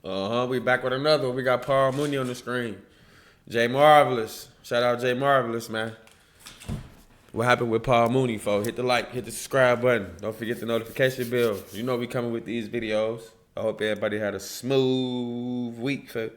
We back with another one. We got Paul Mooney on the screen. Jay Marvelous. Shout out Jay Marvelous, man. What happened with Paul Mooney, folks? Hit the like, hit the subscribe button. Don't forget the notification bell. You know we coming with these videos. I hope everybody had a smooth week, folks.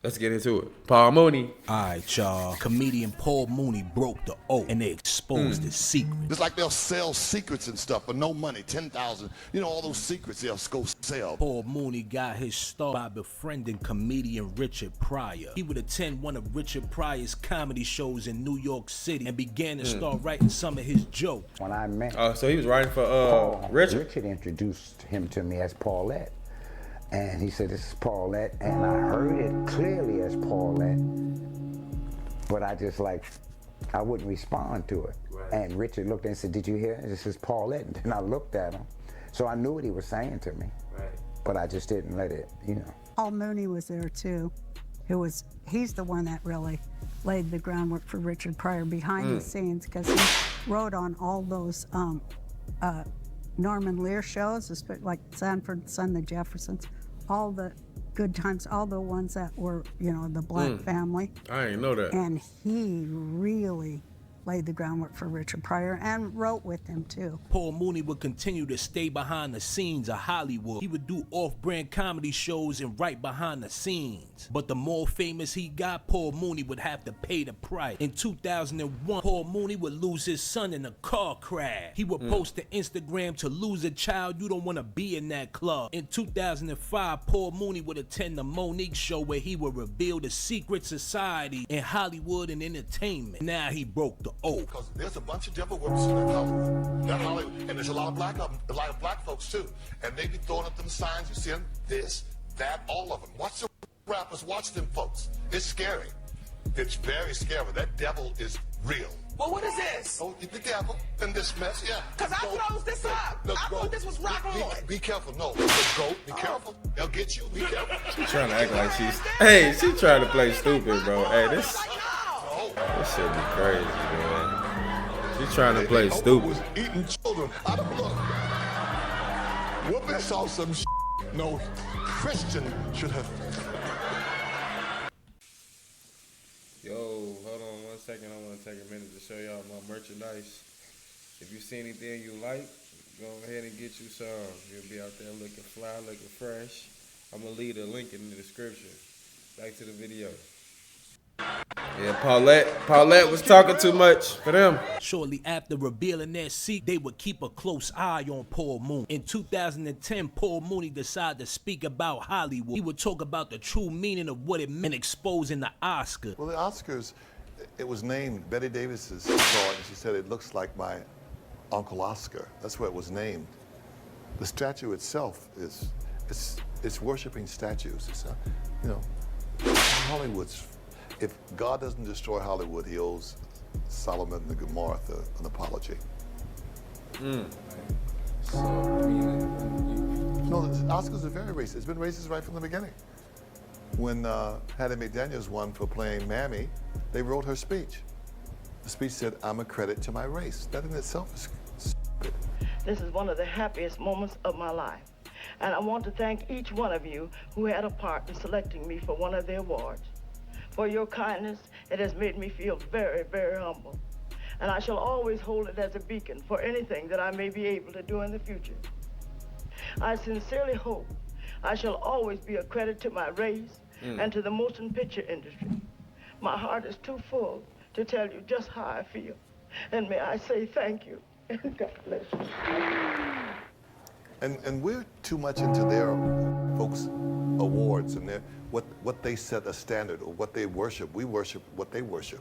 Let's get into it. Paul Mooney. Alright, y'all. Comedian Paul Mooney broke the oath and they exposed his secret. It's like they'll sell secrets and stuff for no money, 10,000. You know, all those secrets they'll go sell. Paul Mooney got his start by befriending comedian Richard Pryor. He would attend one of Richard Pryor's comedy shows in New York City and began to start writing some of his jokes. When I met So he was writing for Richard. Richard introduced him to me as Paulette. And he said, this is Paulette, and I heard it clearly as Paulette, but I just I wouldn't respond to it. Right. And Richard looked and said, did you hear it? This is Paulette. And then I looked at him. So I knew what he was saying to me, right. But I just didn't let it, Paul Mooney was there too. He's the one that really laid the groundwork for Richard Pryor behind the scenes, because he wrote on all those Norman Lear shows, like Sanford Son, the Jeffersons, all the Good Times, all the ones that were, the Black family. I didn't know that. And he really laid the groundwork for Richard Pryor and wrote with him too. Paul Mooney would continue to stay behind the scenes of Hollywood. He would do off-brand comedy shows and write behind the scenes. But the more famous he got, Paul Mooney would have to pay the price. In 2001, Paul Mooney would lose his son in a car crash. He would post to Instagram, to lose a child, you don't want to be in that club. In 2005, Paul Mooney would attend the Monique show where he would reveal the secret society in Hollywood and entertainment. Now he broke the oath. Because there's a bunch of devil workers in Hollywood, and there's a lot of black folks too. And they be throwing up them signs, you see them, this, that, all of them. Watch the rappers, watch them folks. It's scary. It's very scary. That devil is real. Well, what is this? Oh, the devil in this mess, yeah. Because I closed this up. I thought this was rock on. Be careful. No, the goat, be careful. They'll get you. Be careful. She trying to act like she trying to play stupid, bro. Hey, this shit be crazy, man. She trying to play stupid. Was eating children. I don't know. Whooping saw some shit no Christian should have. Yo, hold on 1 second. I want to take a minute to show y'all my merchandise. If you see anything you like, go ahead and get you some. You'll be out there looking fly, looking fresh. I'm going to leave a link in the description. Back to the video. Yeah, Paulette was talking too much for them. Shortly after revealing their secret, they would keep a close eye on Paul Mooney. In 2010, Paul Mooney decided to speak about Hollywood. He would talk about the true meaning of what it meant, exposing the Oscar. Well, the Oscars, it was named, Betty Davis saw it, and she said, it looks like my Uncle Oscar. That's where it was named. The statue itself it's worshiping statues. It's, Hollywood's. If God doesn't destroy Hollywood, he owes Solomon the Gomorrah an apology. No, the Oscars are very racist. It's been racist right from the beginning. When Hattie McDaniels won for playing Mammy, they wrote her speech. The speech said, I'm a credit to my race. That in itself is stupid. This is one of the happiest moments of my life. And I want to thank each one of you who had a part in selecting me for one of the awards. For your kindness, it has made me feel very, very humble. And I shall always hold it as a beacon for anything that I may be able to do in the future. I sincerely hope I shall always be a credit to my race and to the motion picture industry. My heart is too full to tell you just how I feel. And may I say thank you. And God bless you. And we're too much into their folks' awards and their what they set a standard or what they worship. We worship what they worship.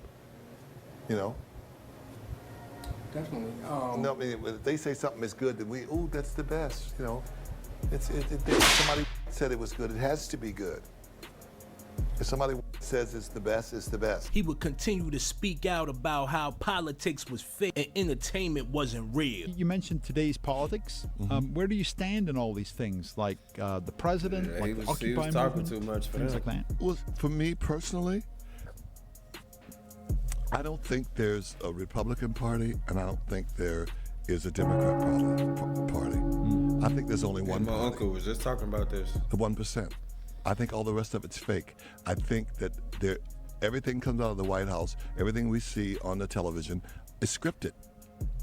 Definitely. No, I mean, if they say something is good, then that's the best. If somebody said it was good, it has to be good. If somebody says it's the best, it's the best. He would continue to speak out about how politics was fake and entertainment wasn't real. You mentioned today's politics. Where do you stand in all these things, like the president, like the Occupy movement? Talking too much for things them. like that? Well, for me personally, I don't think there's a Republican Party, and I don't think there is a Democrat party. I think there's only one My party. uncle was just talking about this. The 1%. I think all the rest of it's fake. I think that everything comes out of the White House, everything we see on the television is scripted.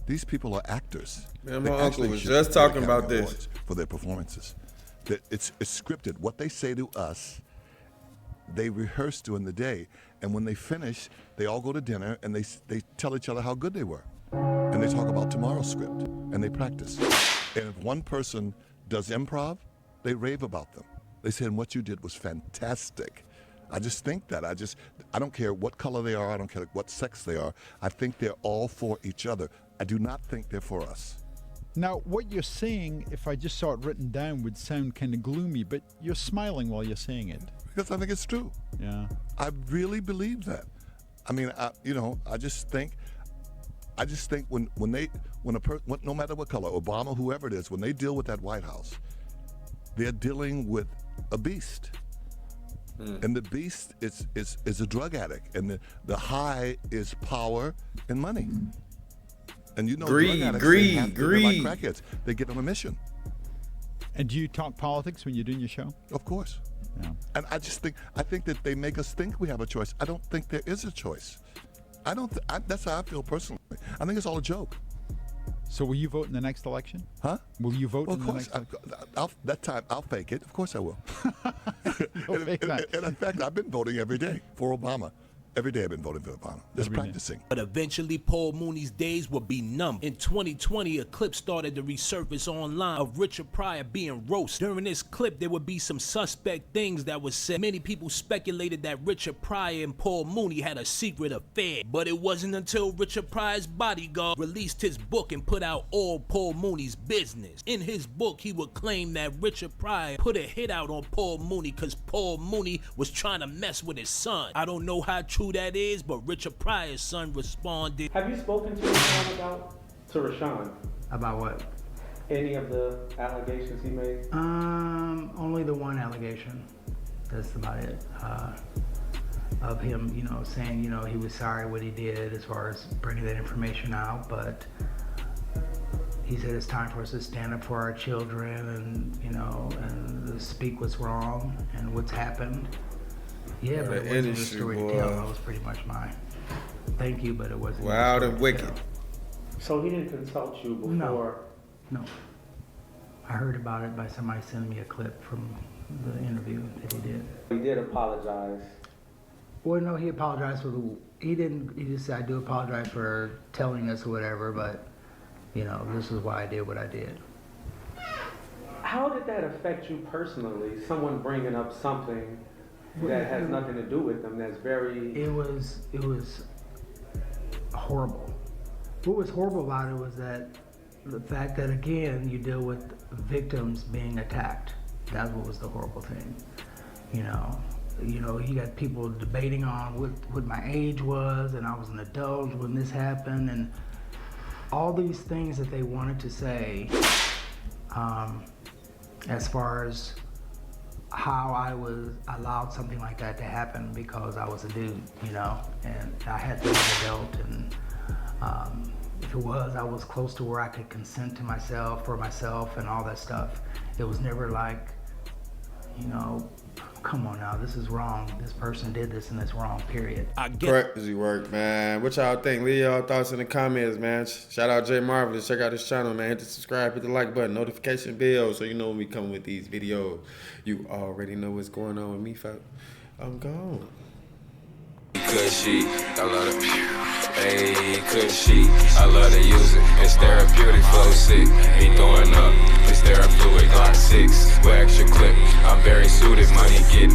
These people are actors. Man, They my uncle actually was should just get talking Academy about this. Awards for their performances. That it's scripted. What they say to us, they rehearse during the day, and when they finish, they all go to dinner and they tell each other how good they were, and they talk about tomorrow's script, and they practice. And if one person does improv, they rave about them. They say, "And what you did was fantastic." I just think that. I don't care what color they are. I don't care what sex they are. I think they're all for each other. I do not think they're for us. Now, what you're saying, if I just saw it written down, would sound kind of gloomy, but you're smiling while you're saying it. Because I think it's true. Yeah. I really believe that. I mean, I just think when no matter what color, Obama, whoever it is, when they deal with that White House, they're dealing with a beast. And the beast is a drug addict, and the high is power and money. And you know, Greed, drug addicts, greed. they're like crackheads. They get on a mission. And do you talk politics when you're doing your show? Of course. Yeah. And I think that they make us think we have a choice. I don't think there is a choice. That's how I feel personally. I think it's all a joke. So will you vote in the next election? Huh? Will you vote Well, in of the course. next I'll fake it. Of course I will. You'll fake that. And in fact, I've been voting every day for Obama. Every day I've been voting for Obama. Just Every day. practicing. But eventually, Paul Mooney's days would be numb. In 2020, a clip started to resurface online of Richard Pryor being roasted. During this clip, there would be some suspect things that were said. Many people speculated that Richard Pryor and Paul Mooney had a secret affair. But it wasn't until Richard Pryor's bodyguard released his book and put out all Paul Mooney's business. In his book, he would claim that Richard Pryor put a hit out on Paul Mooney because Paul Mooney was trying to mess with his son. I don't know how true that is, but Richard Pryor's son responded. Have you spoken to Rashawn Rashawn? About what? Any of the allegations he made? Only the one allegation. That's about it. Of him, saying, he was sorry what he did as far as bringing that information out, but he said it's time for us to stand up for our children and speak what's wrong and what's happened. Yeah, but it wasn't a story to tell. That was pretty much mine. Thank you, but it wasn't. Wild and wicked. So he didn't consult you before? No. I heard about it by somebody sending me a clip from the interview that he did. He did apologize. Well, no, he apologized for he just said, I do apologize for telling us or whatever, but, this is why I did what I did. How did that affect you personally? Someone bringing up something that has nothing to do with them, that's very... It was horrible. What was horrible about it was that the fact that, again, you deal with victims being attacked. That's what was the horrible thing. You got people debating on what my age was, and I was an adult when this happened, and all these things that they wanted to say as far as how I was allowed something like that to happen because I was a dude, and I had to be an adult, and if it was, I was close to where I could consent to myself, for myself, and all that stuff. It was never like, come on now, this is wrong. This person did this and it's wrong, period. Crazy work, man. What y'all think? Leave y'all thoughts in the comments, man. Shout out Jay Marvelous. Check out his channel, man. Hit the subscribe, hit the like button, notification bell, so you know when we come with these videos. You already know what's going on with me, folk. I'm gone. Cushy, I love it. Hey, cushy, I love to use it. It's therapeutic, flow sick. Be throwing up. It's therapeutic, Glock 6 with extra clip. I'm very suited, money getting.